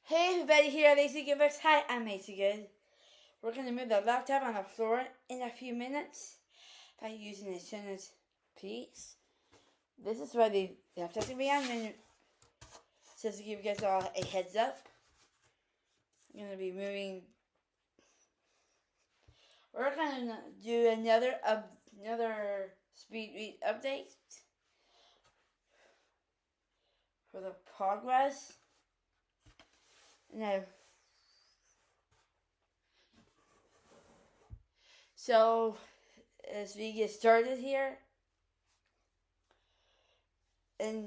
Hey everybody, here at AC Goodbooks. Hi, I'm AC Good. We're going to move the laptop on the floor in a few minutes by using a tennis piece. This is where the laptop's going to be on, and just to give you guys all a heads up, I'm going to be moving. We're going to do another speed read update for the progress. No. So, as we get started here, and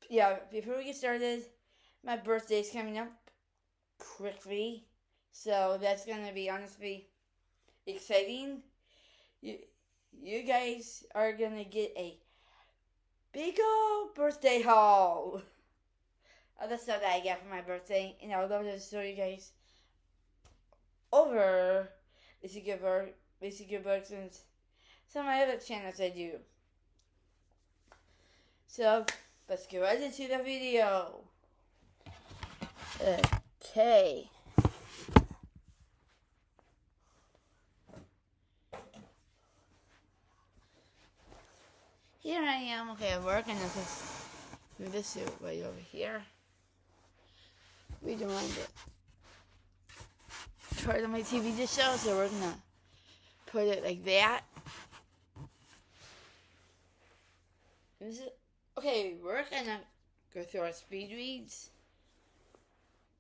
yeah, before we get started, my birthday's coming up quickly, so that's gonna be honestly exciting. You guys are gonna get a big old birthday haul of the stuff that I got for my birthday, and I would love to show you guys over Basic Good Books and some of my other channels I do. So, let's get right into the video. Okay. Here I am. Okay, I'm working on this suit right over here. We don't want it. Part of my TV just show, so we're gonna put it like that. Okay, we're gonna go through our speed reads.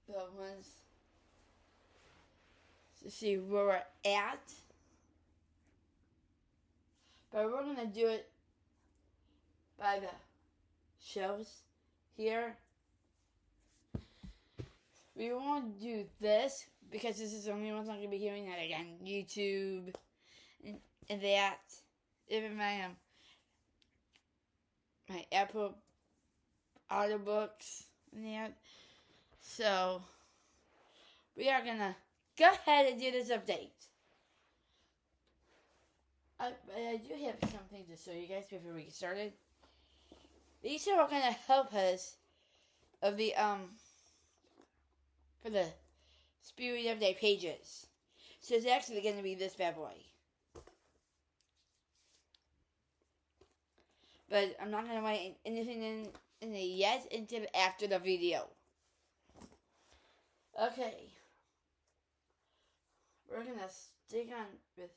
The ones to see where we're at. But we're gonna do it by the shows here. We won't do this because this is the only one I'm going to be hearing that like on YouTube and that. Even my Apple audiobooks and that. So we are going to go ahead and do this update. But I do have something to show you guys before we get started. These are all going to help us of the for the speed read update pages. So it's actually going to be this bad boy. But I'm not going to write anything in it yet until after the video. Okay. We're going to stick on with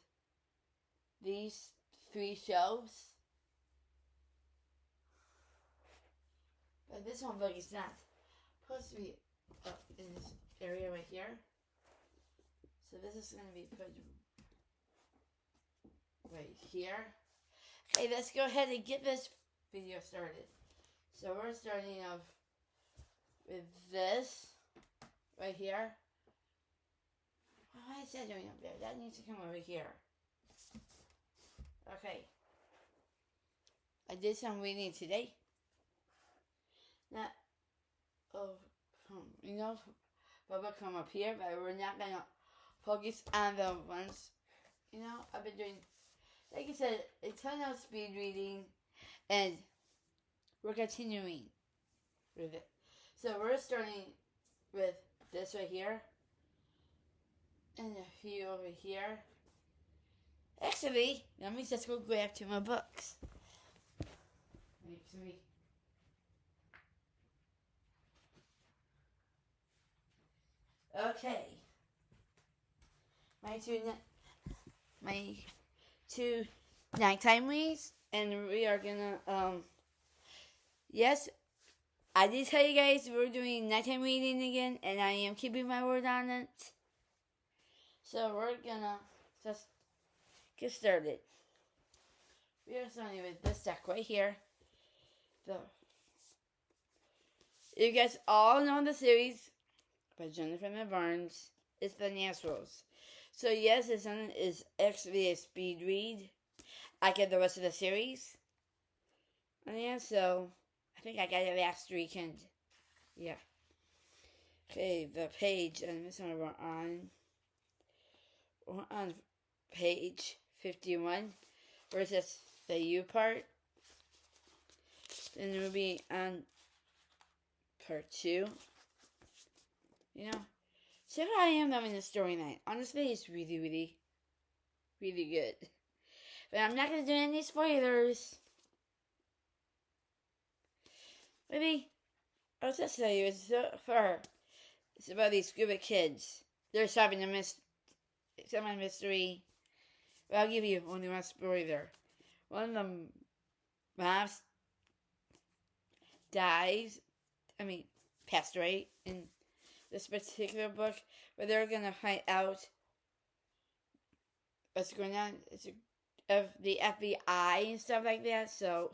these 3 shelves. But this one book is not supposed to be up in this area right here. So this is going to be put right here. Okay, let's go ahead and get this video started. So we're starting off with this right here. Why is that doing up there? That needs to come over here. Okay. I did some reading today. Not, but will come up here, but we're not going to focus on the ones, I've been doing, like I said, a ton of speed reading, and we're continuing with it. So we're starting with this right here, and a few over here. Actually, let me just go grab 2 more books. Okay. My two nighttime reads, and we are gonna yes, I did tell you guys we're doing nighttime reading again, and I am keeping my word on it. So we're gonna just get started. We are starting with this deck right here. You guys all know the series by Jennifer Barnes. It's The Naturals. So yes, this one is actually a speed read. I get the rest of the series. And yeah, so I think I got it last weekend. Yeah. Okay, the page, and this one we're on page 51, where it says the U part. Then we'll be on part 2. you know. So I am loving the storyline. Honestly, it's really, really, really good. But I'm not going to do any spoilers. Maybe I'll just tell you, it's about these group of kids. They're solving a mystery. But I'll give you only one spoiler. One of them moms passed away in this particular book, but they're gonna find out what's going on. It's of the FBI and stuff like that. So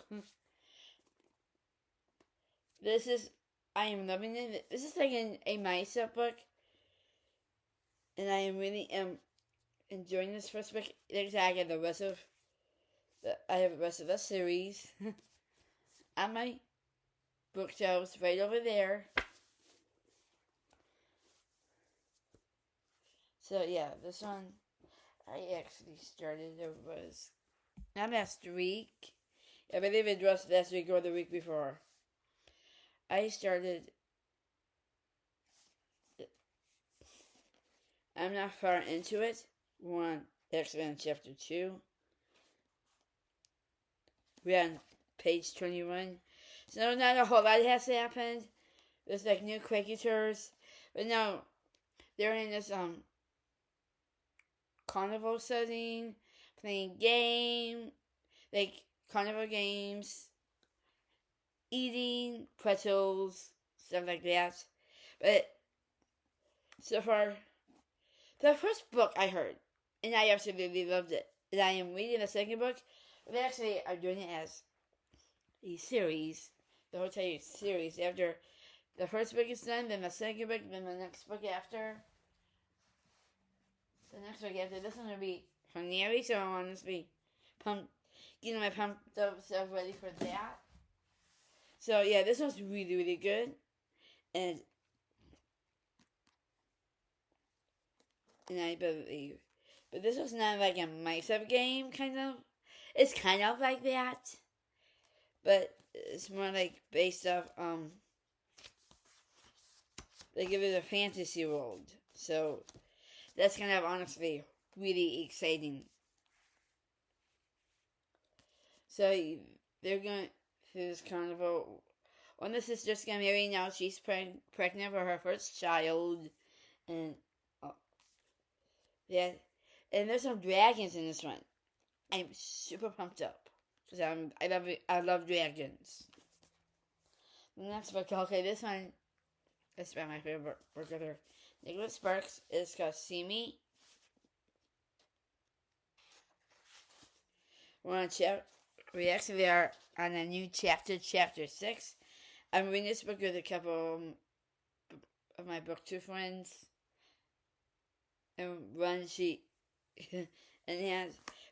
I am loving it. This is like a myself book, and I am really enjoying this first book. There's I have the rest of the series on my bookshelves right over there. So yeah, this one I actually started. It was not last week. I believe it was last week or the week before. I started. I'm not far into it. Actually on chapter 2. We're on page 21. So not a whole lot has happened. There's like new cricketers. But no, they're in this carnival setting, playing like carnival games, eating pretzels, stuff like that. But so far, the first book I heard, and I absolutely loved it. And I am reading the second book. But actually, I'm doing it as a series. The whole entire series. After the first book is done, then the second book, then the next book after. The next book after this one will be from Neri, so I want to be getting my pumped up stuff ready for that. So yeah, this one's really, really good. And I believe. But this was not like a mice-up game, kind of. It's kind of like that. But it's more like based off, they give it a fantasy world. So that's kind of honestly really exciting. So they're going through this carnival. One of the sisters got married now. She's pregnant for her first child. And yeah, and there's some dragons in this one. I'm super pumped up because I love dragons. The next book, okay, this one is about my favorite book of Nicholas Sparks. It's called See Me. We actually are on a new chapter 6. I'm reading this book with a couple of my booktube friends. And one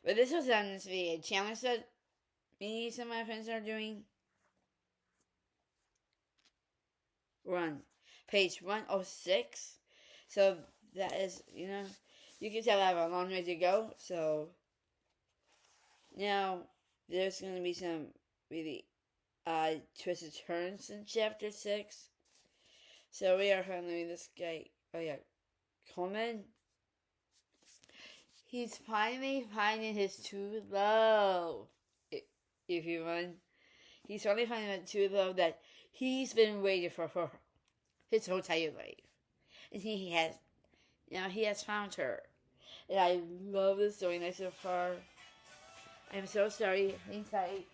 but this was honestly a challenge that me some of my friends are doing. We're on page 106. So that is, you can tell I have a long way to go. So now there's going to be some really twisted turns in chapter 6. So we are finally this guy, Coleman. He's finally finding his true love. If you want. He's finally finding the true love that he's been waiting for his whole entire life. And he has found her. And I love the storyline so far. I'm so sorry. Hang tight.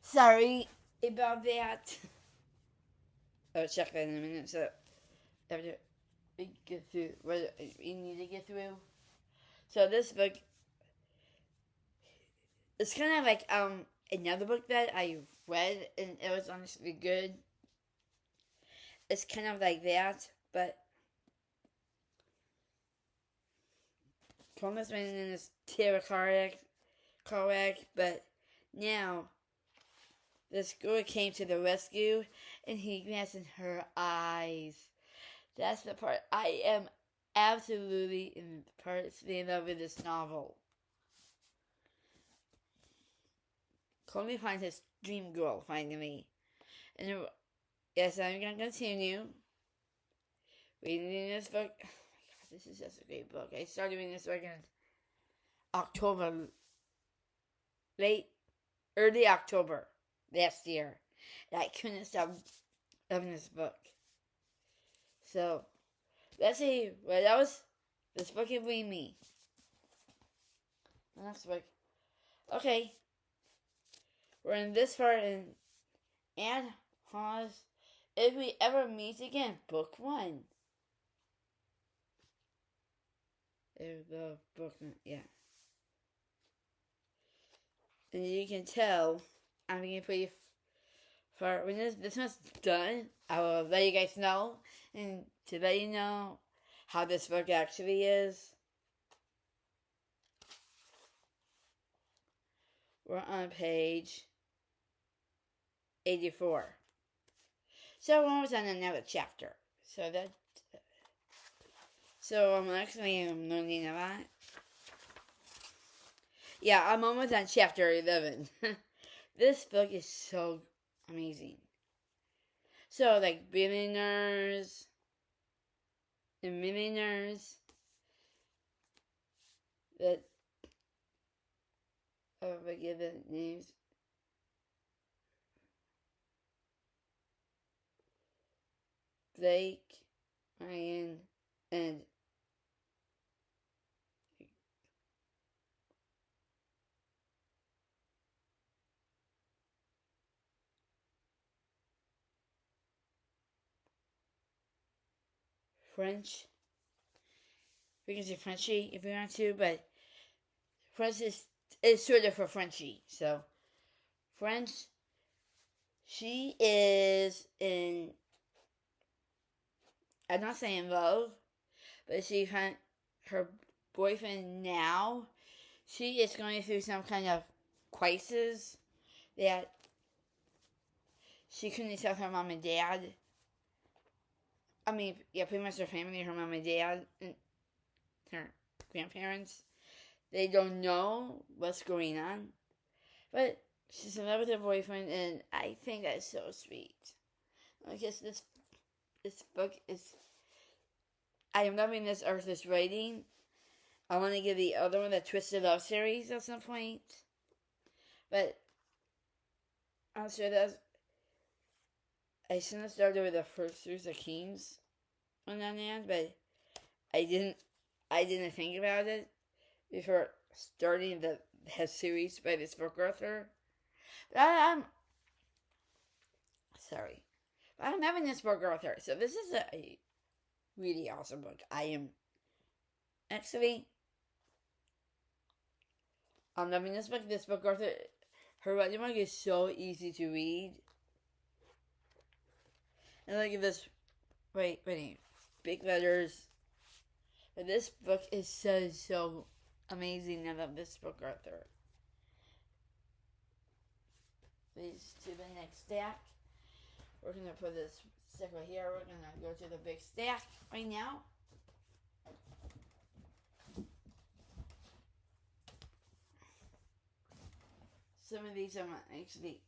Sorry about that. I'll check that in a minute. So, after we get through what we need to get through. So this book, it's kind of like another book that I read and it was honestly good. It's kind of like that, but Coleman's been in this terror car wreck, but now this girl came to the rescue, and he glanced in her eyes. That's the part I am absolutely in love with this novel. Cody finds his dream girl finally. And yes, I'm going to continue reading this book. Oh my god, this is just a great book. I started reading this book in October, early October last year. And I couldn't stop loving this book. So, let's see what else this book can bring me. The next book. Okay. We're in this part in Anne Hawes' If We Ever Meet Again, Book 1. There's the book, yeah. And you can tell, I'm going to put you for when this one's done, I will let you guys know, and to let you know how this book actually is. We're on page 84. So we're almost on another chapter. So I'm learning a lot. Yeah, I'm almost on chapter 11. This book is so amazing. So, like, billionaires and millionaires that, oh, I forget the names. Blake, Ryan, and French. We can say Frenchy if we want to, but French is sort of for Frenchy. So, French, she is in, I'm not saying love, but she found her boyfriend now. She is going through some kind of crisis that she couldn't tell her mom and dad. I mean, yeah, pretty much her family, her mom and dad, and her grandparents. They don't know what's going on. But she's in love with her boyfriend, and I think that's so sweet. I guess this book is, I am loving this Arthur's writing. I want to give the other one, the Twisted Love series, at some point. But I'm sure that's, I shouldn't have started with the first series of Kings on that end, but I didn't think about it before starting the series by this book author. But I'm sorry. But I'm having this book author, so this is a really awesome book. I'm loving this book. This book author, her writing book is so easy to read. And look at this, writing big letters. But this book is so amazing. I love this book author. Please to the next stack. We're going to put this sticker here. We're going to go to the big stack right now. Some of these I'm actually...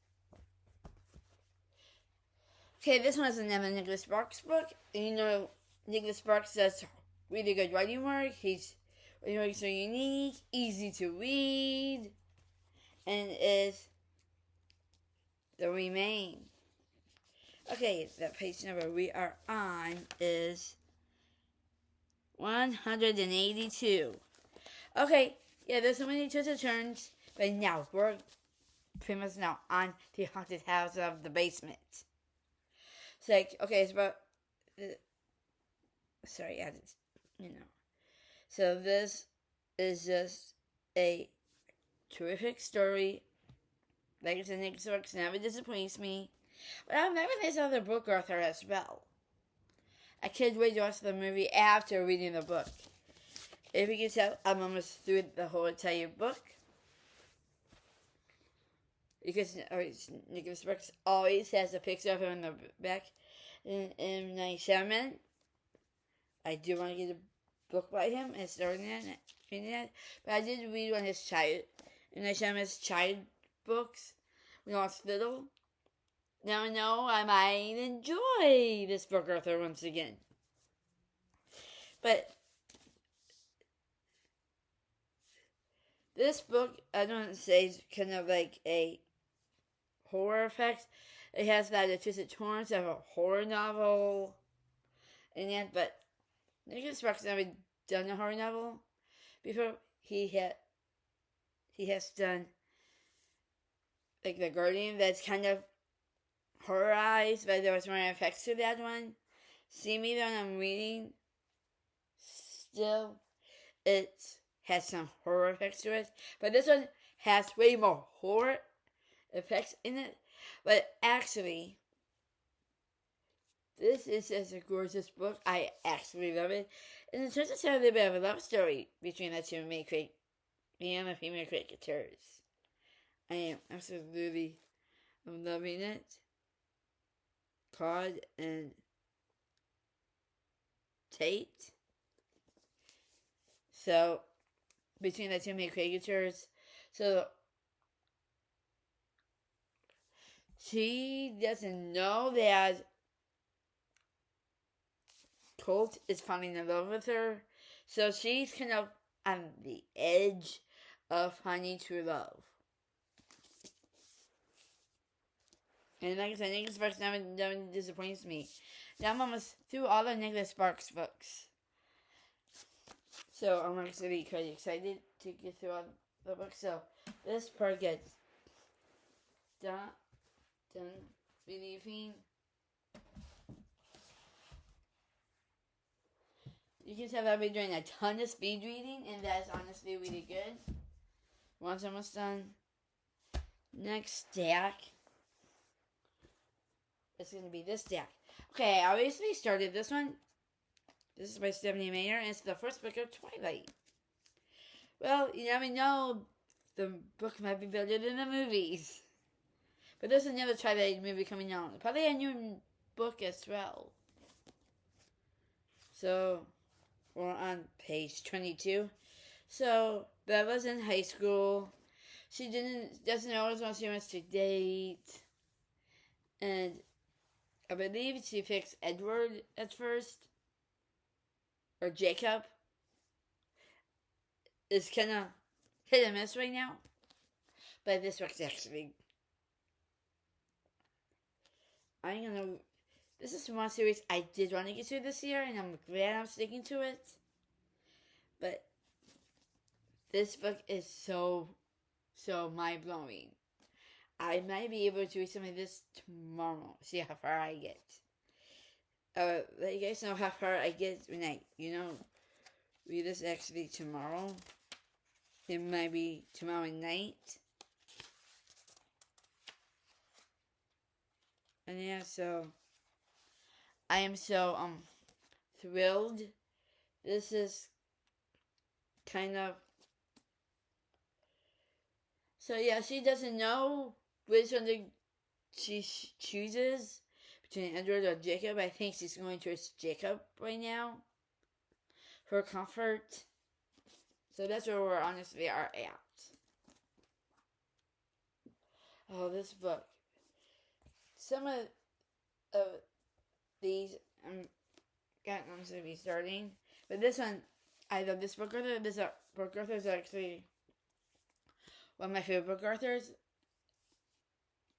Okay, this one is another Nicholas Sparks book. And you know, Nicholas Sparks does really good writing work. He's writing work so unique, easy to read, and is The Remain. Okay, the page number we are on is 182. Okay, yeah, there's so many twists and turns, but now we're pretty much now on the haunted house of the basement. It's like, okay, it's about, sorry, I just, you know. So this is just a terrific story. Like I said, Nick Sparks never disappoints me. But I'm loving this other book author as well. I can't wait to watch the movie after reading the book. If you can tell, I'm almost through the whole entire book. Because Nicholas Sparks always has a picture of him in the back. In Night Shaman, I do want to get a book by him and starting reading that. But I did read one of his child books. in the hospital. Now I know I might enjoy this book author once again. But this book, I don't say, is kind of like a horror effect. It has that twisted turns of a horror novel in it, but Nicholas Sparks never done a horror novel before. He has done like The Guardian, that's kind of horrorized, but there was more effects to that one. See me though, I'm reading. Still, it has some horror effects to it, but this one has way more horror effects in it. But actually, this is just a gorgeous book. I actually love it. And it turns out to have a little bit of a love story between the two main female cricketers. I am absolutely loving it. Claude and Tate. So, between the two main cricketers. So, she doesn't know that Colt is falling in love with her. So she's kind of on the edge of finding true love. And like I said, Nicholas Sparks never disappoints me. Now I'm almost through all of Nicholas Sparks' books. So I'm actually quite excited to get through all the books. So this part gets done relieving. You can tell I've been doing a ton of speed reading, and that's honestly really good. Once almost done. Next stack. It's going to be this stack. Okay, I obviously started this one. This is by Stephanie Meyer, and it's the first book of Twilight. Well, you never know. The book might be better than the movies. But there's another Twilight movie coming out. Probably a new book as well. So, we're on page 22. So, Bella's in high school. She doesn't know what she wants to date. And I believe she picks Edward at first. Or Jacob. It's kind of hit and miss right now. But this book's actually... This is one series I did want to get to this year, and I'm glad I'm sticking to it. But this book is so mind-blowing. I might be able to read some of this tomorrow. See how far I get. Let you guys know how far I get when I, read this actually tomorrow. It might be tomorrow night. And yeah, so I am so thrilled. This is kind of... So yeah, she doesn't know which one she chooses between Edward or Jacob. I think she's going towards Jacob right now for comfort. So that's where we're honestly are at. Oh, this book. Some of these I'm going to be starting. But this one, I love this book author. This book author is actually one of my favorite book authors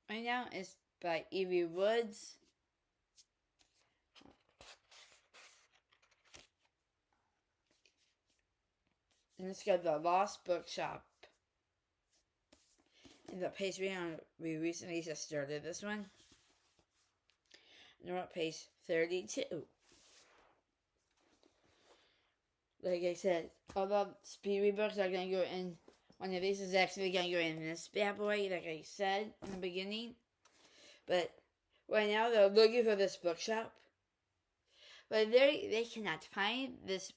right now. It's by Evie Woods. And it's got The Lost Bookshop. And the page we recently just started this one. And we're at page 32. Like I said, all the speed read books are going to go in. One of these is actually going to go in this bad boy, like I said in the beginning. But right now they're looking for this bookshop. But they cannot find this.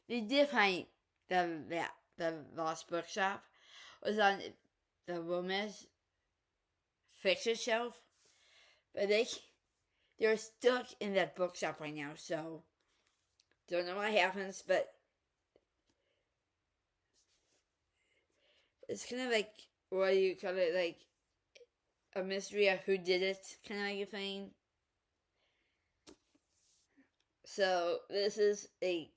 They did find the Lost Bookshop. It was on the woman's fiction shelf. But they're stuck in that bookshop right now, so don't know what happens, but it's kind of like what do you call it, like a mystery of who did it, kind of like a thing. So this is a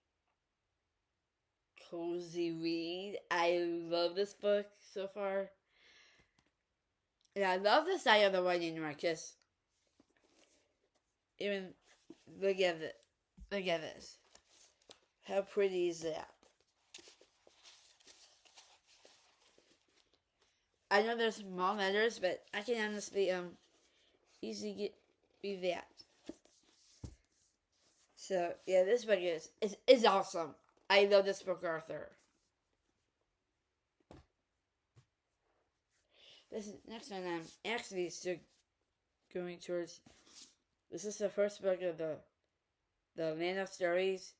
cozy read. I love this book so far. And I love the style of the writing, Marcus. Even look at it. Look at this. How pretty is that? I know there's small letters, but I can honestly easily read that. So yeah, this book is awesome. I love this book, Arthur. This next one I'm actually still going towards. This is the first book of the Land of Stories.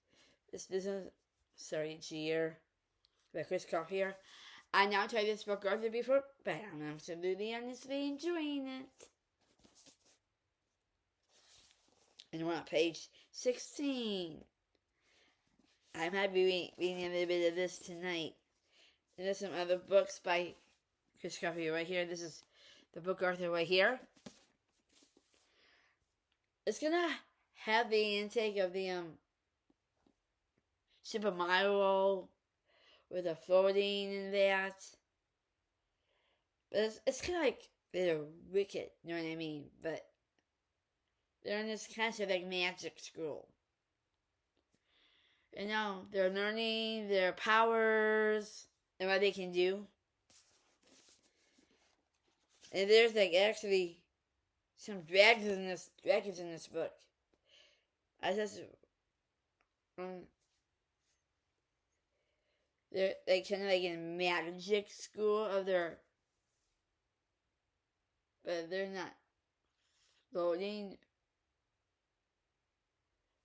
This is Cheer by Chris Copier. I now tried this book Arthur before, but I'm absolutely honestly enjoying it. And we're on page 16. I might be reading a little bit of this tonight. And there's some other books by Chris Copier right here. This is the book Arthur right here. It's gonna have the intake of the Super Mario with the floating and that. But it's kind of like they're wicked, you know what I mean? But they're in this kind of like magic school. You know, they're learning their powers and what they can do. And there's like actually some dragons in this book. I just they're like kind of like in magic school of their, but they're not floating.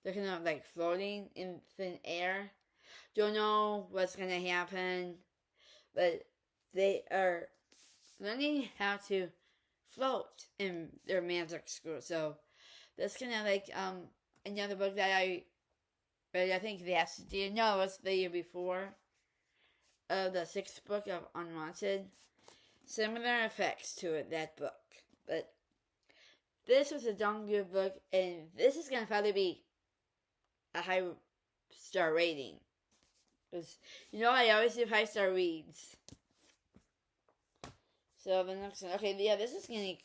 They're kind of like floating in thin air. Don't know what's gonna happen, but they are learning how to float in their magic school. So that's kind of like another book that I read. I think last year. No, it was the year before. The 6th book of Unwanted. Similar effects to it, that book. But this was a darn good book, and this is gonna probably be a high star rating. Because, you know, I always do 5-star reads. So the next one, okay, yeah, this is getting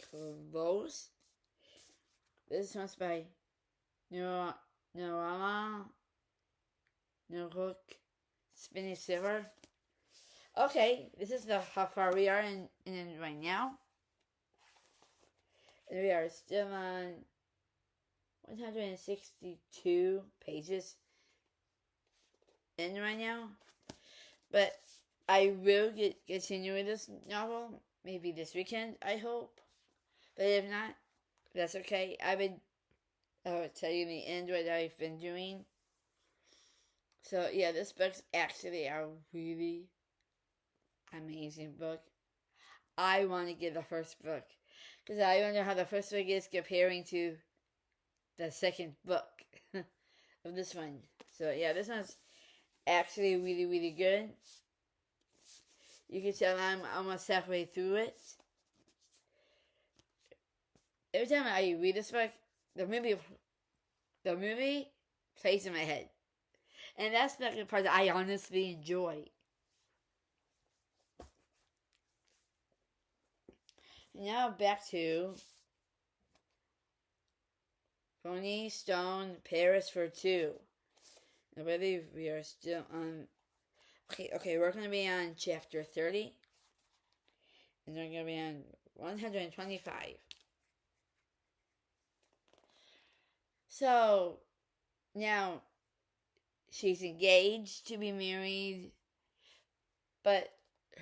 close. This one's by Norama Nook Spinny Silver. Okay, this is how far we are in right now. And we are still on 162 pages in right now. But I will continue with this novel maybe this weekend, I hope. But if not, that's okay. I will tell you in the end what I've been doing. So yeah, this book's actually a really amazing book. I want to get the first book because I don't know how the first book is comparing to the second book of this one. So yeah, this one's actually really, really good. You can tell I'm almost halfway through it. Every time I read this book, the movie plays in my head. And that's the part that I honestly enjoy. Now back to Pony Stone Paris for 2. I believe we are still on. Okay, we're going to be on chapter 30. And we're going to be on 125. So, now, she's engaged to be married. But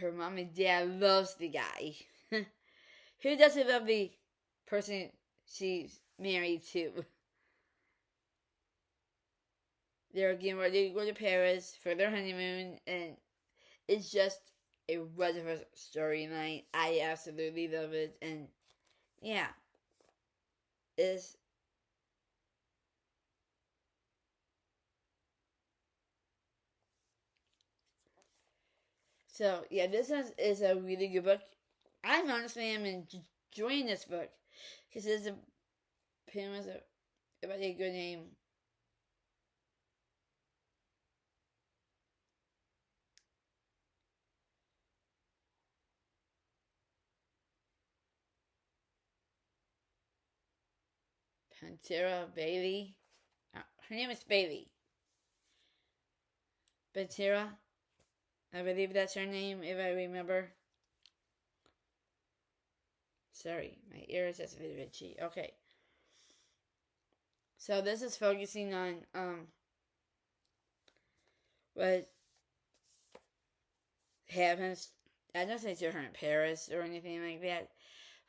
her mom and dad loves the guy. Who doesn't love the person she's married to? They're getting ready to go to Paris for their honeymoon, and it's just a wonderful storyline. I absolutely love it, and yeah, it's so yeah. This is a really good book. I'm honestly enjoying this book because it's about a good name. Pantera Bailey. Her name is Bailey. Pantera. I believe that's her name, if I remember. Sorry, my ear is just a bit itchy. Okay. So this is focusing on what happens. I don't say to her in Paris or anything like that,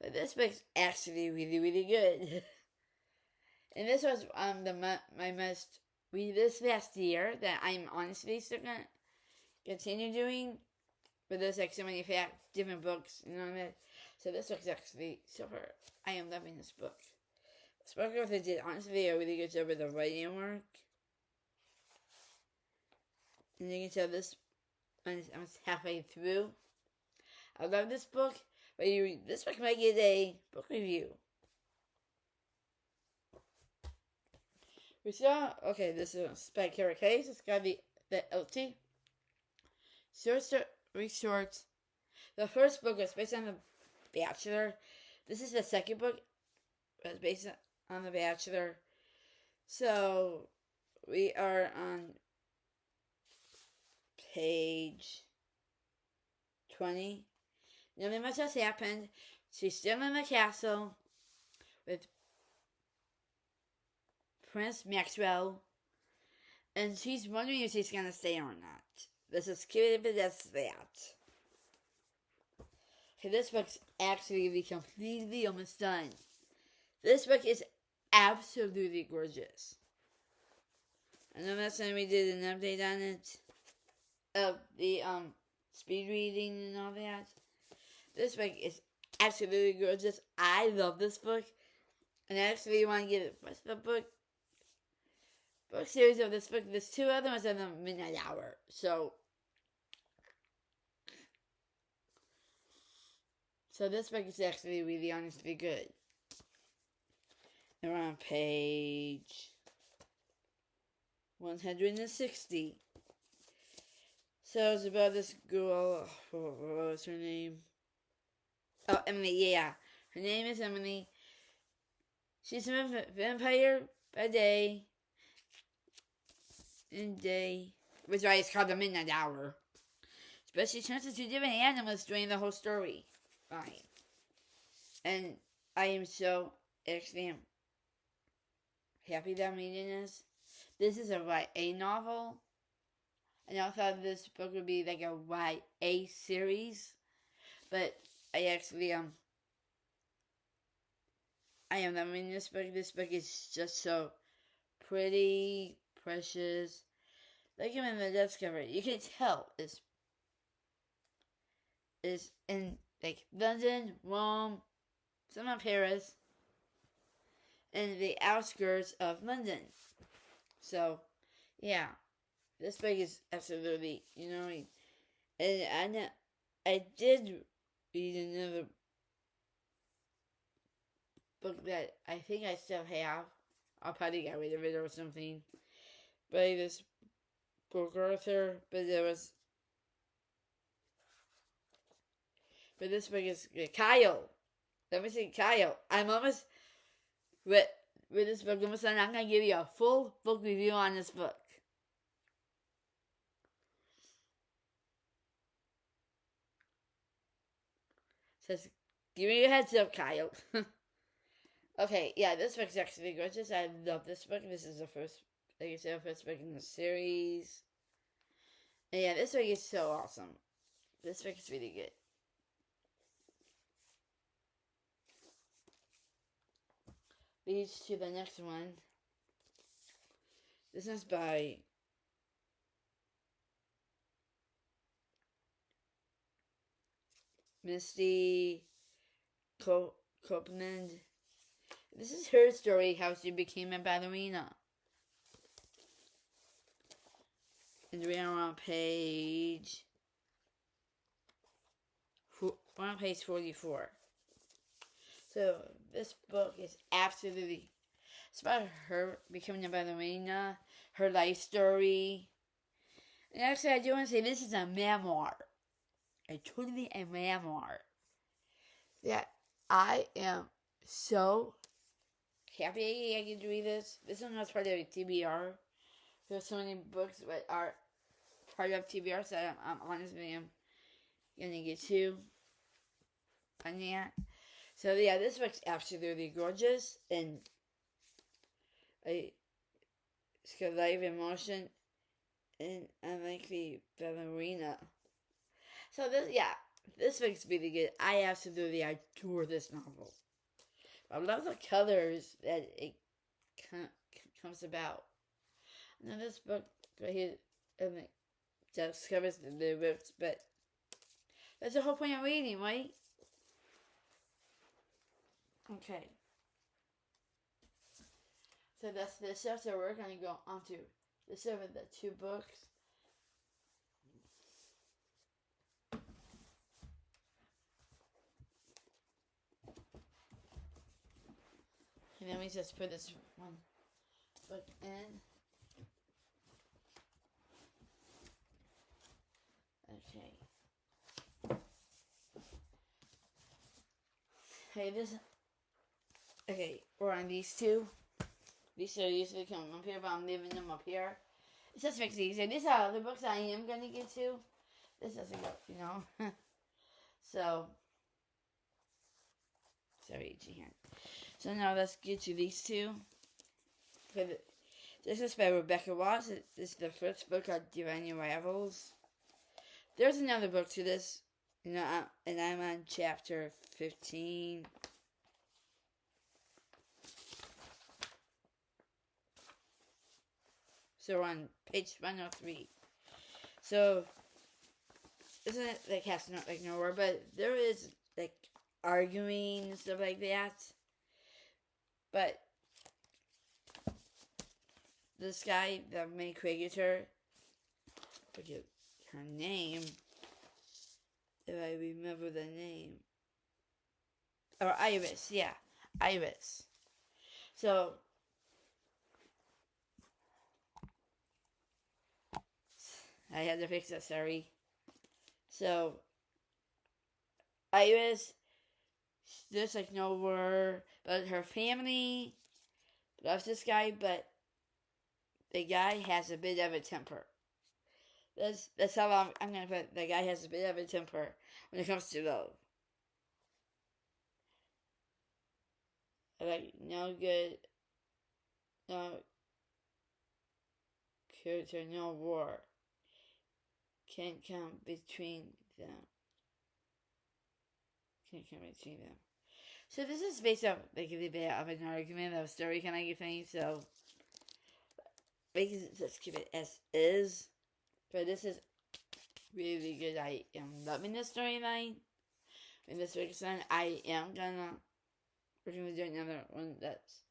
but this book's actually really, really good. And this was my most read this last year that I'm honestly still gonna continue doing. But there's like so many different books, you know that. So this book's actually super. I am loving this book. This book author did honestly a really good job with the writing work. And you can tell this I'm halfway through. I love this book, but this book might get a book review. We saw, okay, this is a spectacular case. It's got the LT. Short. The first book was based on The Bachelor. This is the second book. It was based on The Bachelor. So, we are on page 20. Nothing much has happened. She's still in the castle with Prince Maxwell, and she's wondering if she's gonna stay or not. This is cute, but that's that. Okay, this book's actually completely almost done. This book is absolutely gorgeous. I know last time we did an update on it of the speed reading and all that. This book is absolutely gorgeous. I love this book, and I actually want to get what's the book series of this book. There's two other ones in the Midnight Hour. So this book is actually really honestly good. And we're on page 160. So it's about this girl. What was her name? Oh, Emily. Yeah, her name is Emily. She's a vampire by day. Which is why it's called the Midnight Hour. But she turns into different animals during the whole story. Right. And I am so actually happy that I'm reading this. This is a YA novel. And I thought this book would be like a YA series. But I actually I am loving this book. This book is just so pretty, precious. Look at the desk cover. You can tell it's in like London, Rome, some of Paris, and the outskirts of London. So, yeah, this book is absolutely, and I did read another book that I think I still have. I'll probably get rid of it or something. By this book author, but this book is Kyle. Let me see, Kyle. I'm almost with this book. I'm gonna give you a full book review on this book. Says, give me a heads up, Kyle. Okay, yeah, this book's actually gorgeous. I love this book. This is the first, like I said, first book in the series. And yeah, this book is so awesome. This book is really good. Leads to the next one. This is by Misty Copeland. This is her story, how she became a ballerina. And we are on page we're on page 44. So this book is absolutely, it's about her becoming a ballerina, her life story. And actually, I do want to say this is a memoir. Totally a memoir. That I am so happy I get to read this. This one was part of TBR. There's so many books that are part of TBR, so I'm honestly am gonna get to on that. So yeah, this book's absolutely gorgeous, and it's got live emotion and unlikely ballerina. So this book's really good. I absolutely adore this novel. I love the colors that it comes about. Now this book right here just covers the lyrics, but that's the whole point of reading, right? Okay. So that's this stuff. So we're gonna go on to the two books. And then we just put this one book in. Okay. Okay, we're on these two. These two usually come up here, but I'm leaving them up here. It just makes it easier. These are the books I am going to get to. This doesn't go, So, sorry, Jihan. So now let's get to these two. This is by Rebecca Watts. This is the first book of Divine Rivals. There's another book to this, and I'm on chapter 15. So we're on page 103. So, isn't it like has not like nowhere, but there is like arguing and stuff like that. But this guy, the main creator, forget her name, if I remember the name. Or Iris, yeah. Iris. So, I had to fix that, sorry. So, Iris, there's like nowhere, but her family loves this guy, but the guy has a bit of a temper. That's how I'm gonna put it. The guy has a bit of a temper when it comes to love. Like, no good, no character, no war can't come between them. Can't come between them. So this is based off like a little bit of an argument of a story kind of thing. So basically, let's keep it as is. But this is really good. I am loving this storyline. In this week's time, we're gonna do another one that's,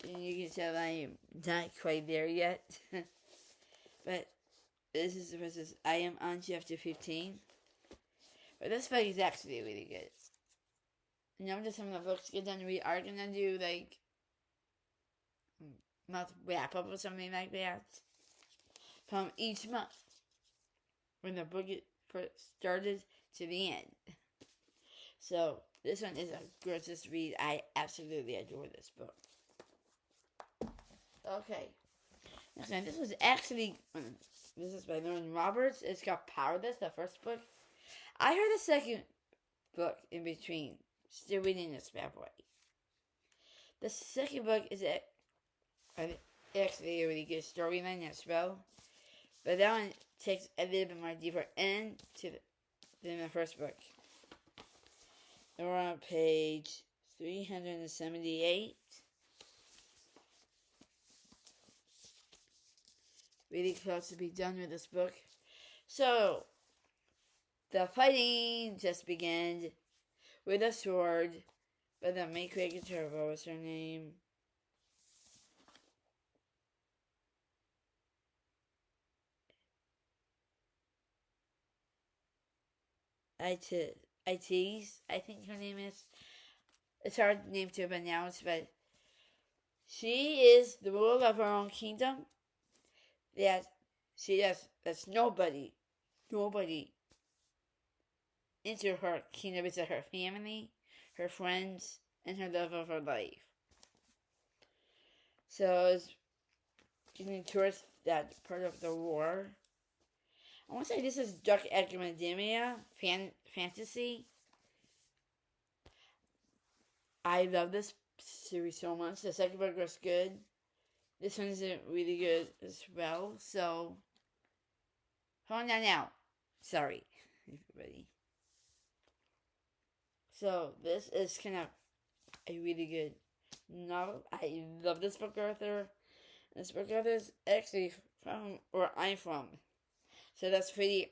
and you can tell I am not quite there yet. But this is the process. I am on chapter 15. But this book is actually really good. And after some of the books get done, we are gonna do like month wrap up or something like that from each month when the book first started to the end. So this one is a gorgeous read. I absolutely adore this book. Okay. Next one. This is by Lauren Roberts. It's called Powerless, the first book. I heard the second book in between. Still reading this bad boy. The second book is actually a really good storyline as well. But that one takes a little bit more deeper than the first book. And we're on page 378. Really close to be done with this book. So, the fighting just began with a sword by the main character. What was her name? IT's, I think her name is. It's hard name to pronounce, but she is the ruler of her own kingdom. That she does. That's nobody into her kingdom except her family, her friends, and her love of her life. So it's getting towards that part of the war. I want to say this is dark academia fantasy. I love this series so much. The second book was good. This one is really good as well. So, hold on now. Sorry, everybody. So this is kind of a really good novel. I love this book author. This book author is actually from where I'm from. So that's really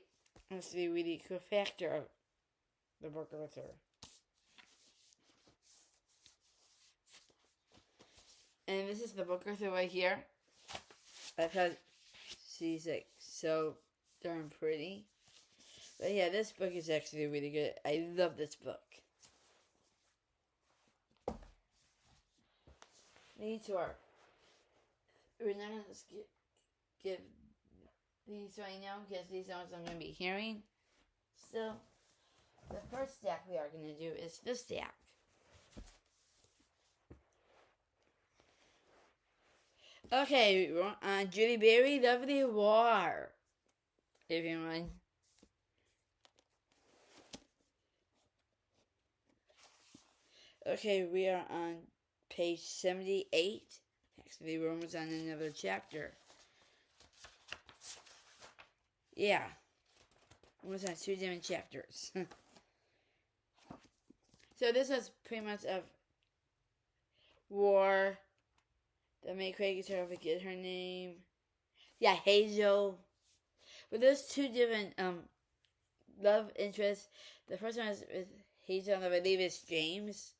cool factor of the book author. And this is the book author right here. I've had, she's like so darn pretty. But yeah, this book is actually really good. I love this book. These are, we're not going to give these right now because these are ones I'm going to be hearing. So, the first stack we are going to do is this stack. Okay, we're on Julie Berry, Lovely War. Everyone. Okay, we are on page 78. Actually, we're almost on another chapter. Yeah. Almost on 2 different chapters. So this is pretty much of war. The main character, I forget her name. Yeah, Hazel. But there's 2 different love interests. The first one is with Hazel, and I believe it's James.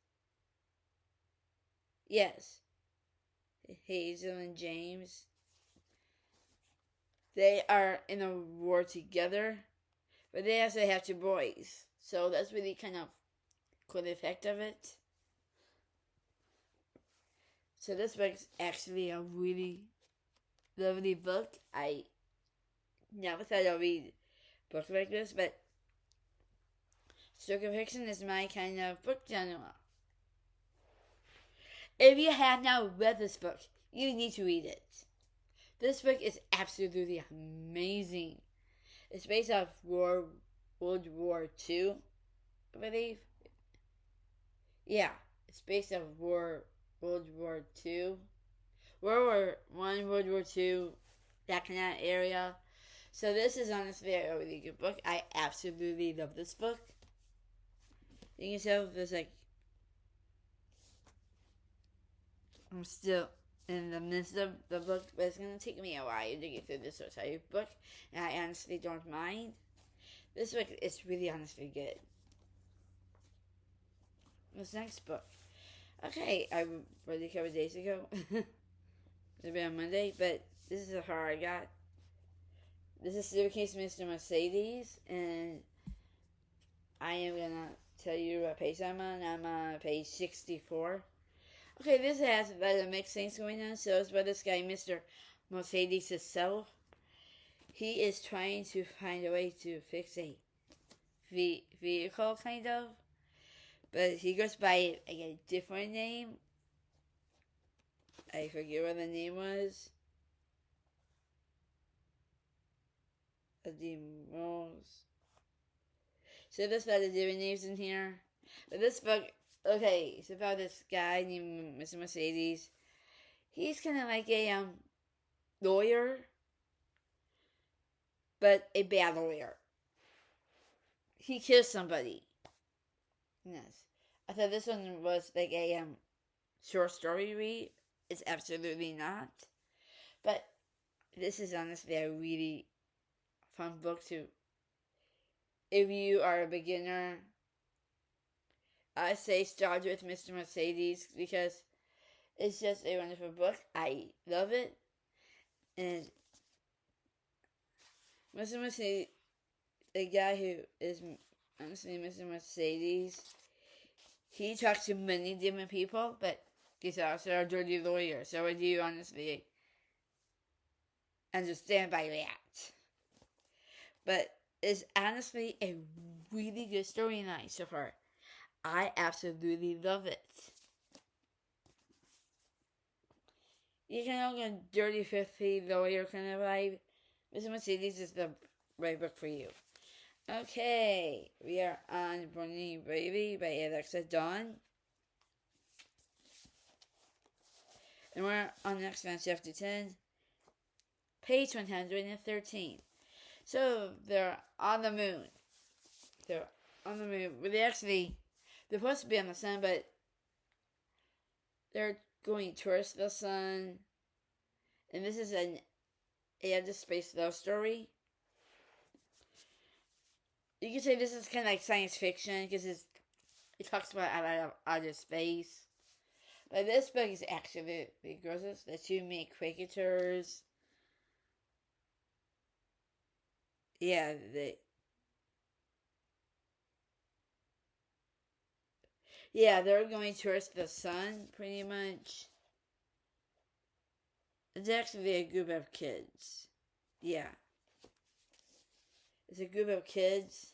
Yes. Hazel and James. They are in a war together. But they also have 2 boys. So that's really kind of cool effect of it. So this book's actually a really lovely book. I never thought I'd read a book like this, but historical fiction is my kind of book genre. If you have not read this book, you need to read it. This book is absolutely amazing. It's based off World War II, I believe. Yeah, it's based off World War II. World War I, World War II, that kind of area. So this is honestly a really good book. I absolutely love this book. You can tell there's like, I'm still in the midst of the book, but it's going to take me a while to get through this entire book, and I honestly don't mind. This book is really honestly good. This next book. Okay, I read it a couple days ago. Maybe on Monday, but this is how I got. This is Staircase Mr. Mercedes, and I am going to tell you what page I'm on. I'm on page 64. Okay, this has a lot of mixed things going on. So it's about this guy, Mr. Mercedes himself. He is trying to find a way to fix a vehicle, kind of. But he goes by a different name. I forget what the name was. So there's a lot of different names in here. But this book, okay, it's about this guy named Mr. Mercedes. He's kind of like a lawyer, but a bad lawyer. He kills somebody. Yes. I thought this one was like a short story read. It's absolutely not. But this is honestly a really fun book to, if you are a beginner, I say start with Mr. Mercedes because it's just a wonderful book. I love it. And Mr. Mercedes, a guy who is honestly, Mr. Mercedes, he talks to many different people, but he's also a dirty lawyer. So I do honestly understand by that. But it's honestly a really good storyline so far. I absolutely love it. You can look a dirty 50 lawyer kind of vibe. Mr. Mercedes is the right book for you. Okay, we are on Born Baby by Alexa Dawn. And we're on the next one, chapter 10, page 113. So they're on the moon. They're on the moon. Well, they're supposed to be on the sun, but they're going towards the sun. And this is an outer space love story. You can say this is kind of like science fiction because it talks about outer space. But this book is actually the girls, the two main cricketers. Yeah, they're going towards the sun, pretty much. It's actually a group of kids. Yeah. It's a group of kids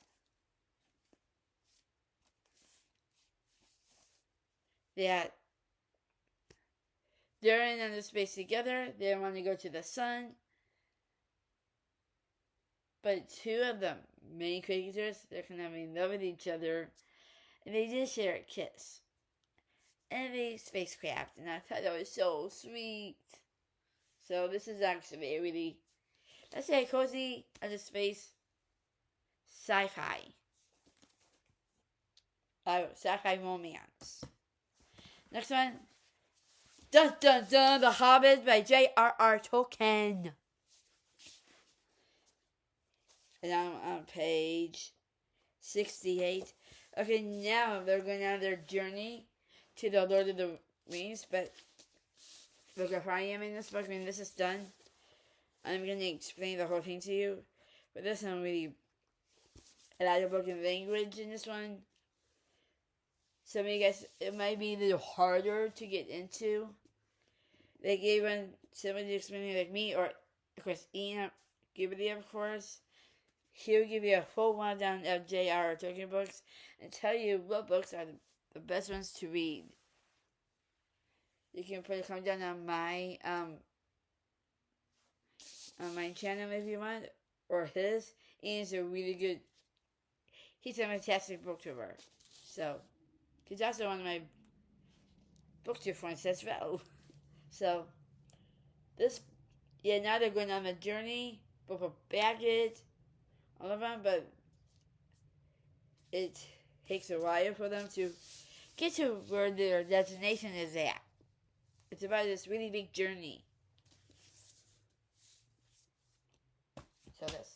that they're in outer space together. They want to go to the sun. But two of them, main cricketers, they're kind of in love with each other. And they just share a kiss. And the spacecraft. And I thought that was so sweet. So this is actually a really, let's say, cozy outer space sci-fi. Sci-fi romance. Next one. Dun dun dun, The Hobbit by J.R.R. Tolkien. And I'm on page 68. Okay, now they're going on their journey to the Lord of the Rings, but look how far I am in this book. When this is done, I'm going to explain the whole thing to you. But this one really, a lot of broken language in this one. Some of you guys, it might be a little harder to get into. They gave one somebody explaining like me, or of course Ian Gibberly, of course. He'll give you a full rundown of J.R.R. Tolkien books and tell you what books are the best ones to read. You can put a comment down on my channel if you want, or his. Ian's a really good. He's a fantastic booktuber. So he's also one of my booktube friends as well. So now they're going on a journey, both of baggage, all of them, but it takes a while for them to get to where their destination is at. It's about this really big journey. So this.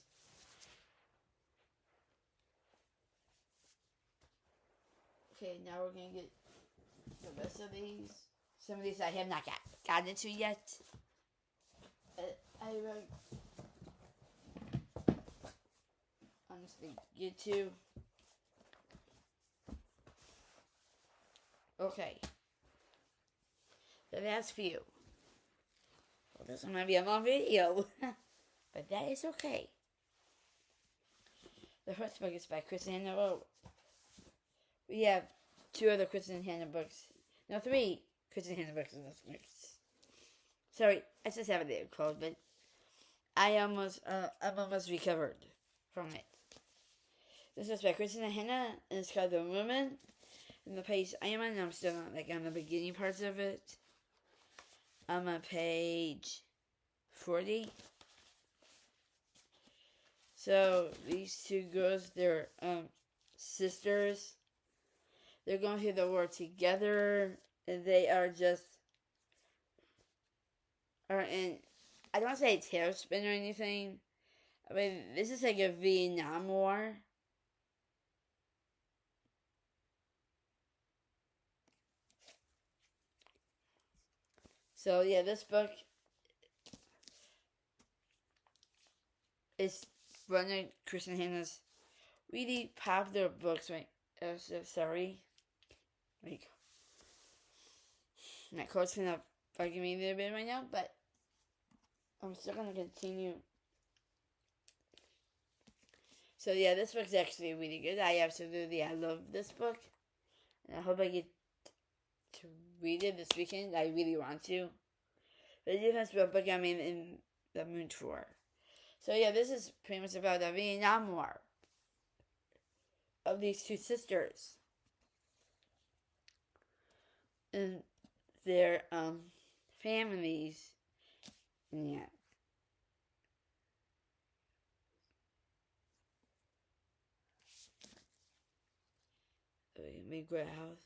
Okay, now we're going to get the rest of these. Some of these I have not gotten into yet. I honestly get to. Okay. The last few. Well, this one might be a long video, but that is okay. The first book is by Kristen Hannah. We have two other Kristen Hannah books. No, three Kristen Hannah books in this mix. Sorry, I just have a little cold, but I'm almost recovered from it. This is by Kristen Hannah, and it's called The Woman. And the page I am on, I'm still on the beginning parts of it. I'm on page 40. So these two girls, they're sisters. They're going through the war together, and they are just and I don't want to say a tailspin or anything. I mean, this is like a Vietnam War. So yeah, this book is one of Kristen Hannah's really popular books right sorry. Like my coach kind of bugging me a little bit right now, but I'm still gonna continue. So yeah, this book's actually really good. I love this book. And I hope I get to read it this weekend. I really want to. But it depends what book I'm in the mood for. So yeah, this is pretty much about the Vietnam War of these two sisters and their families. Yeah. Let me go out.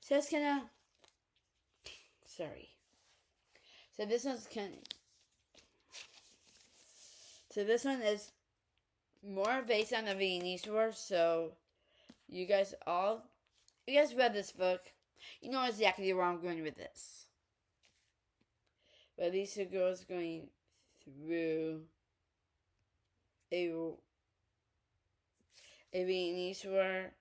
So it's gonna. Sorry. So this one's kind. So this one is more based on the Vietnamese War. So you guys read this book. You know exactly where I'm going with this. But these two girls going through a Vietnamese War.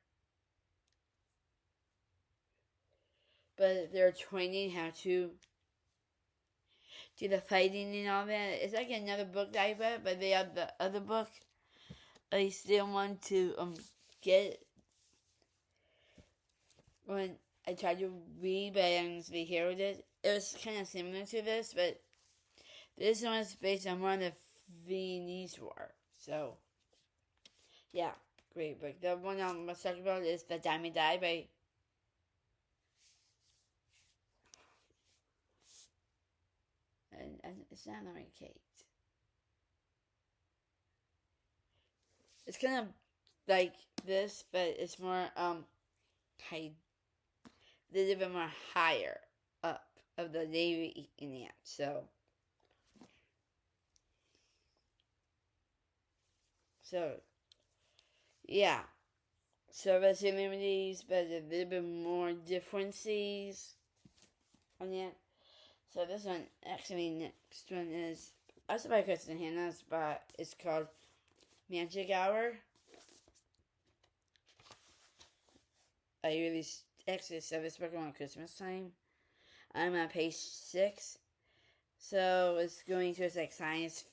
But they're training how to do the fighting and all that. It's like another book that I read, but they have the other book I still want to get when I tried to read, but I honestly heard it. It was kind of similar to this, but this one is based on more on the Vietnamese War. So, yeah, great book. The one I'm going to talk about is The Diamond Die by and it's not Mary Kate. It's kind of like this, but it's more high, a little bit more higher up of the Navy in that. So yeah. So there's similarities, but a little bit more differences on that. So this one, actually, next one is also by Kristen Hanna's, but it's called Magic Hour. I really actually said this book around Christmas time. I'm on page 6. So it's going to, it's like science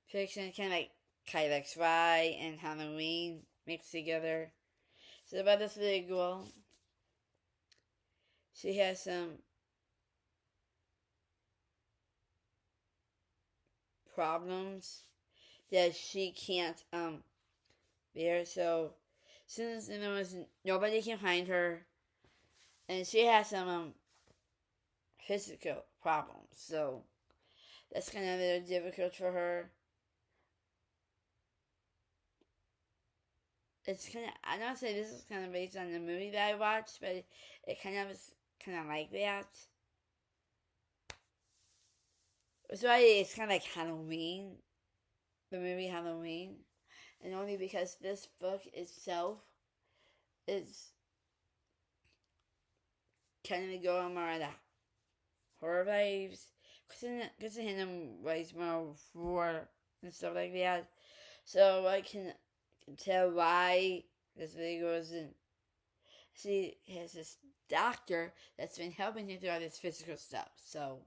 fiction, kind of like Kite XY and Halloween mixed together. So about this little girl, she has some problems that she can't bear. So since there was nobody can find her, and she has some physical problems, so that's kind of a little difficult for her. It's kind of, I don't say this is kind of based on the movie that I watched, but it kind of is kind of like that. So it's kind of like Halloween, the movie Halloween, and only because this book itself is kind of going more the horror vibes. Because him writes more horror and stuff like that. So I can tell why this video goes in. She has this doctor that's been helping her through all this physical stuff. So,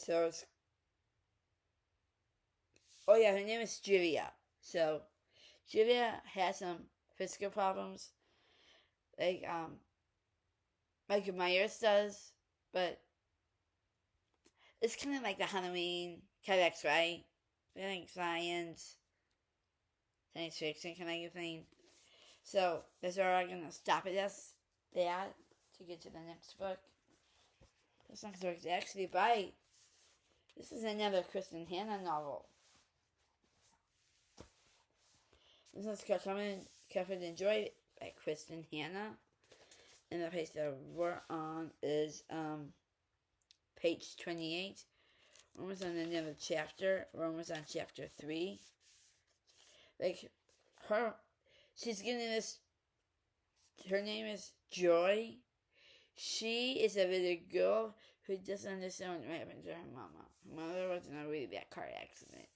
it's, oh yeah, her name is Julia. So, Julia has some physical problems, like Michael Myers does, but it's kind of like the Halloween kind of right? Like science fiction kind of thing. So that's where I'm gonna stop it as that to get to the next book. This next book is actually by. This is another Kristen Hanna novel. This is called Comfort and Joy by Kristen Hanna. And the page that we're on is page 28, almost on another chapter. We're almost on chapter 3. Like, she's getting this, her name is Joy. She is a little girl who doesn't understand what happened to her mama. Her mother was in a really bad car accident.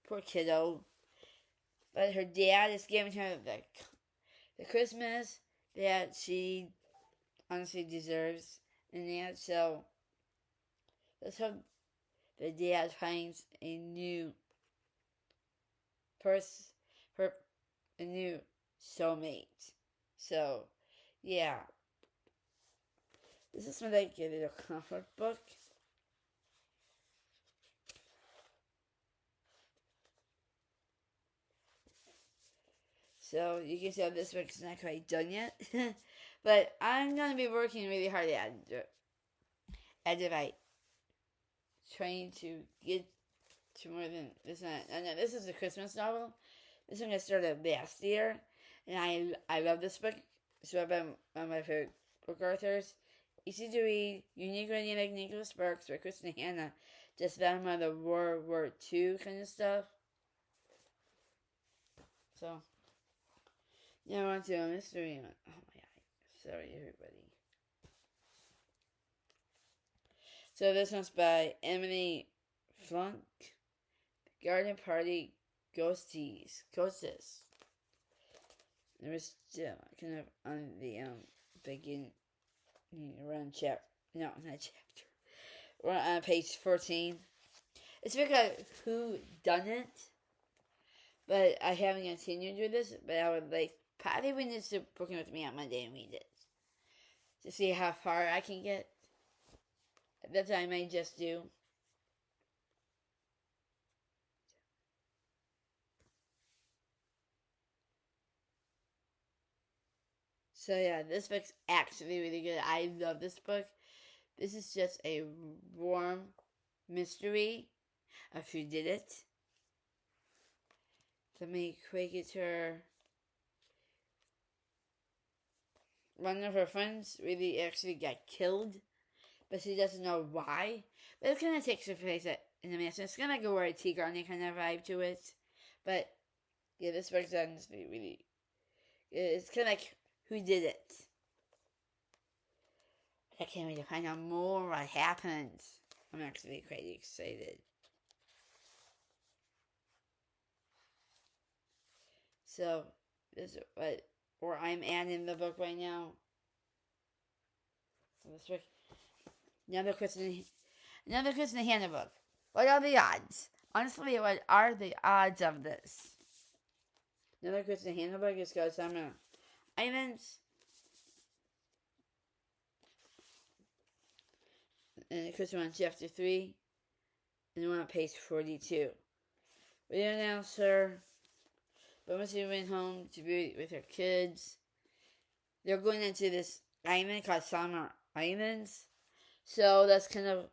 Poor kiddo. But her dad is giving her the Christmas that she honestly deserves. And that, so let's hope the dad finds a new a new soulmate. So, yeah. This is like a little comfort book. So you can tell this book's not quite done yet. But I'm going to be working really hard at it. Trying to get to more than this. I know this is a Christmas novel. This one I started last year. And I love this book. It's one of my favorite book authors. Easy to read, unique writing like Nicholas Sparks by Kristen Hanna. Just found on the World War II kind of stuff. So, now on to a mystery. Oh my god. Sorry, everybody. So this one's by Emily Flunk. Garden Party Ghosties. There was still kind of on the begin around chapter. No, not chapter. We're on page 14. It's because who done it, but I haven't continued with this. But I would like probably when it's working with me on Monday and read it to see how far I can get. That's what I might just do. So yeah, this book's actually really good. I love this book. This is just a warm mystery of who did it. The main cricketer, one of her friends really actually got killed, but she doesn't know why. But it kind of takes her place in the master. It's kind of like a Word Tea Garden kind of vibe to it. But yeah, this book's honestly really, it's kind of like who did it. I can't wait to find out more what happens. I'm actually quite excited. So, this is where I'm at in the book right now. This book, another Kristen Hanna book. What are the odds? Honestly, what are the odds of this? Another Kristen Hanna book is called Summer Islands. And Kristen on chapter 3. And we're on page 42. We are now, sir. But once she went home to be with her kids, they're going into this island called Summer Islands. So that's kind of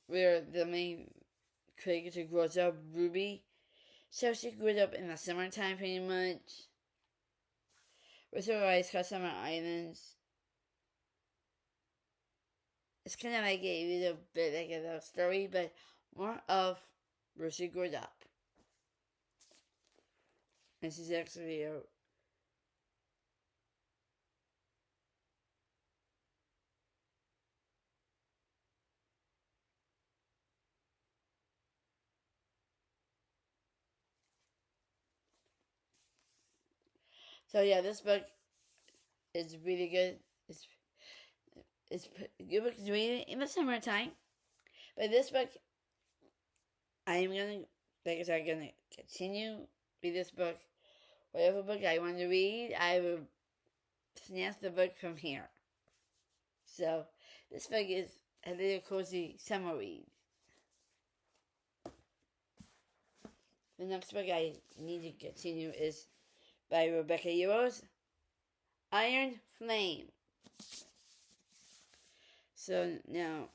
where the main character grows up, Ruby. So she grew up in the summertime pretty much. With her eyes called Summer Islands. It's kind of like a little bit like a love story, but more of where she grew up. And she's actually a So yeah, this book is really good. It's a good book to read in the summertime. But this book, I'm gonna continue read this book. Whatever book I want to read, I will snatch the book from here. So this book is a little cozy summer read. The next book I need to continue is by Rebecca Yarros, Iron Flame. So now,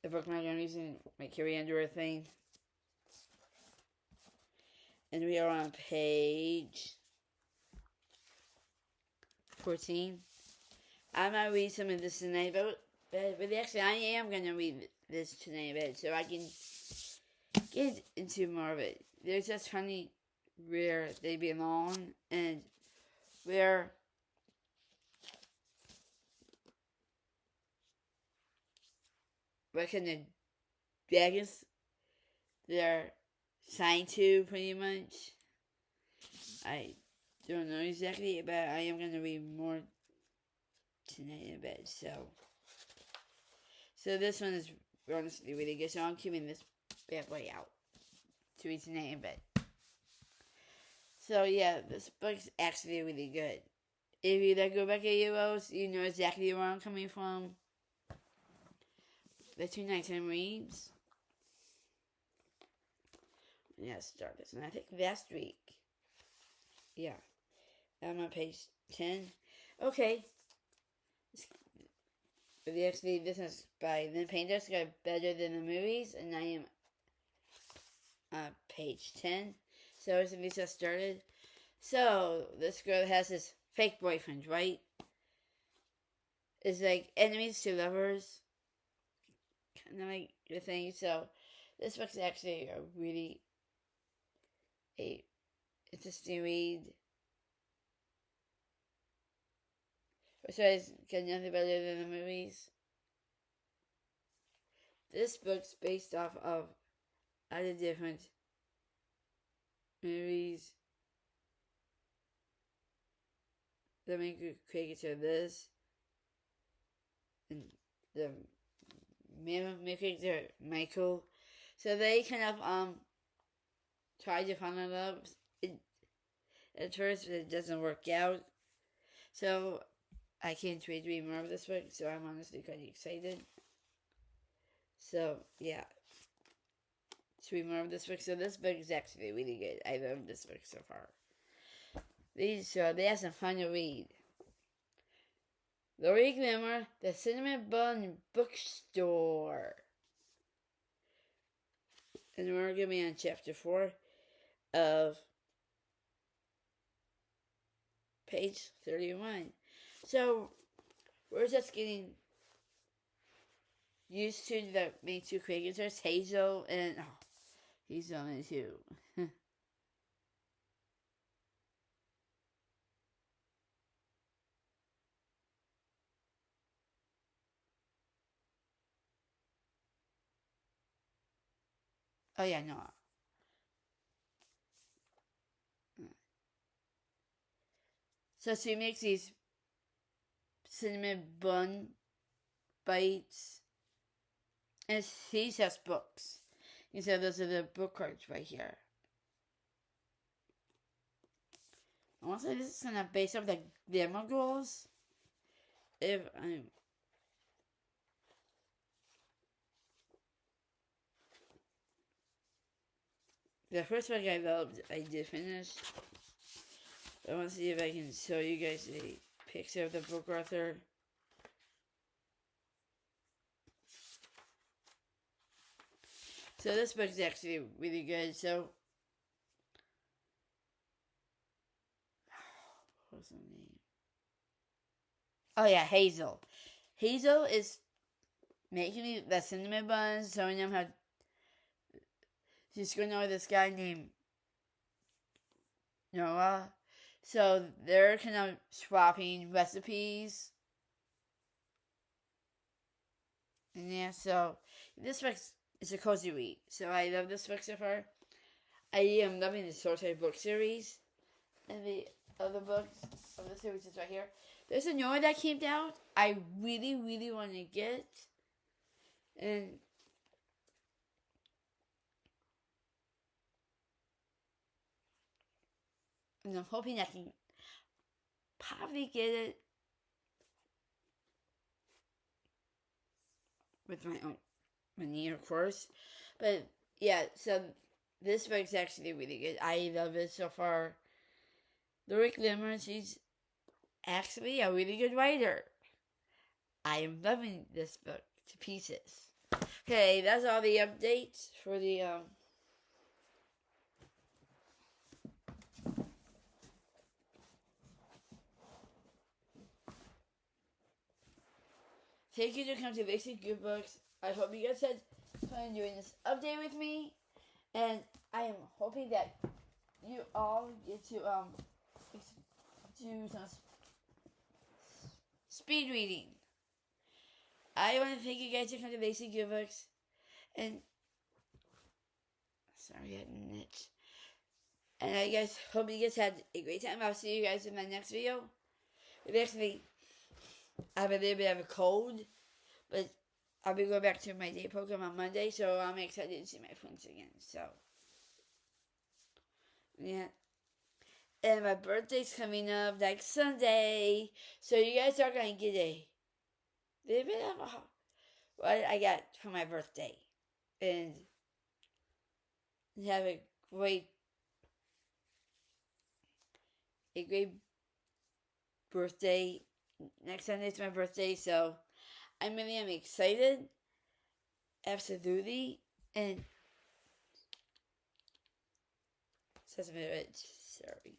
the bookmark I'm using my Carrie Andrew thing. And we are on page 14. I might read some of this tonight, but actually I am going to read this tonight, so I can get into more of it. There's just funny where they belong and where what kind of dragons they're signed to, pretty much. I don't know exactly, but I am going to read more tonight in bed, so this one is honestly really good, so I'm keeping this bad boy out to read tonight in bed. So yeah, this book's actually really good. If you like Rebecca Heroes, you know exactly where I'm coming from. The 2 nighttime reads. Yeah, start this, and I think last week. Yeah, I'm on page 10. Okay. But actually, this is by Lynn Painter's got Better Than the Movies, and I am on page 10. So, as we just started. So, this girl has this fake boyfriend, right? It's like enemies to lovers. Kind of like the thing. So, this book's actually a really interesting read. So, it's got nothing better than the movies. This book's based off of other different movies. The main character of this, and the main character Michael. So they kind of try to fall in love. At first, it doesn't work out. So I can't wait to read more of this book. So I'm honestly quite excited. So yeah, to read more of this book. So this book is actually really good. I love this book so far. They have some fun to read. Lori Glimmer, the Cinnamon Bun Bookstore. And we're going to be on chapter 4 of page 31. So, we're just getting used to the main two characters, Hazel and... Oh, he's on it too. Oh yeah, no. So she makes these cinnamon bun bites, and she sells books. And so those are the book cards right here. I want to say this is kind of based off the demo goals. If I'm... The first book I loved, I did finish. I want to see if I can show you guys a picture of the book author. So this book is actually really good. So, what's her name? Oh yeah, Hazel. Hazel is making me the cinnamon buns, showing them how she's going to know this guy named Noah. So they're kind of swapping recipes. And yeah, so this book is a cozy read. So I love this book so far. I am loving the short book series. And the other books of the series is right here. There's a new one that came out I really, really want to get. And I'm hoping I can probably get it with my own money, of course. But yeah, so this book's actually really good. I love it so far. Lori Glimmer, she's actually a really good writer. I am loving this book to pieces. Okay, that's all the updates for the thank you to come to Basic Good Books. I hope you guys had fun doing this update with me. And I am hoping that you all get to do some speed reading. I want to thank you guys for coming to Basic Good Books. And sorry, I had an itch. And I guys hope you guys had a great time. I'll see you guys in my next video. Basically, I have a little bit of a cold, but I'll be going back to my day program on Monday, so I'm excited to see my friends again. So, yeah. And my birthday's coming up next Sunday, so you guys are going to get a little bit of what I got for my birthday. And have a great birthday. Next Sunday's my birthday, so I'm excited. Absolutely. And sorry.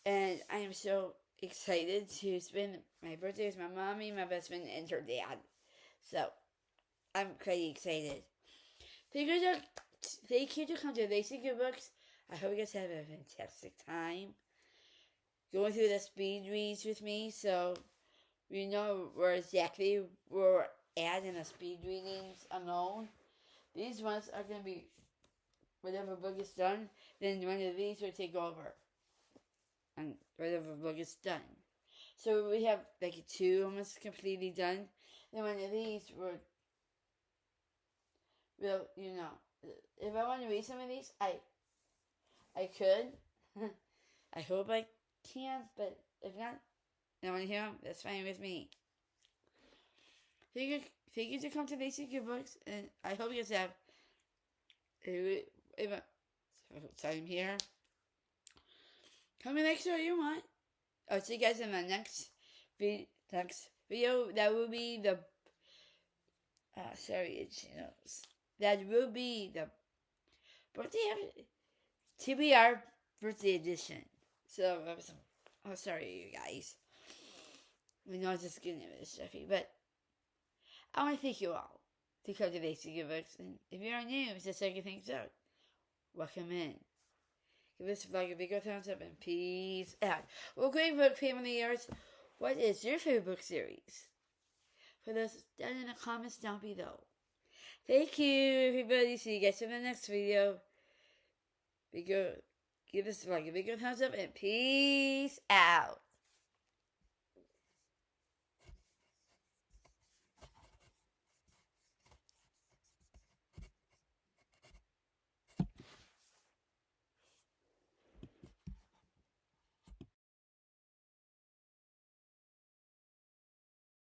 And I am so excited to spend my birthday with my mommy, my best friend, and her dad. So I'm quite excited. Thank you to come to Basic Good Books. I hope you guys have a fantastic time going through the speed reads with me, so we know where exactly we're at in the speed readings alone. These ones are going to be whatever book is done, then one of these will take over. And whatever book is done. So we have like 2 almost completely done. Then one of these will, if I want to read some of these, I could. I hope I can, but if not, I want to hear them, that's fine with me. Thank you to come to Basic Good Books, and I hope you guys have a time here. Comment next what you want. I'll see you guys in the next video. That will be the that will be the birthday TBR birthday edition. So sorry you guys. We know I was just getting a bit stuffy, but I want to thank you all to come to Basic Good Books. And if you're new, it's just checking things out, welcome in. Give this vlog a big thumbs up and peace out. Well, great book familiars. What is your favorite book series? Put those down in the comments down below. Thank you, everybody. See you guys in the next video. Give this vlog a big thumbs up and peace out.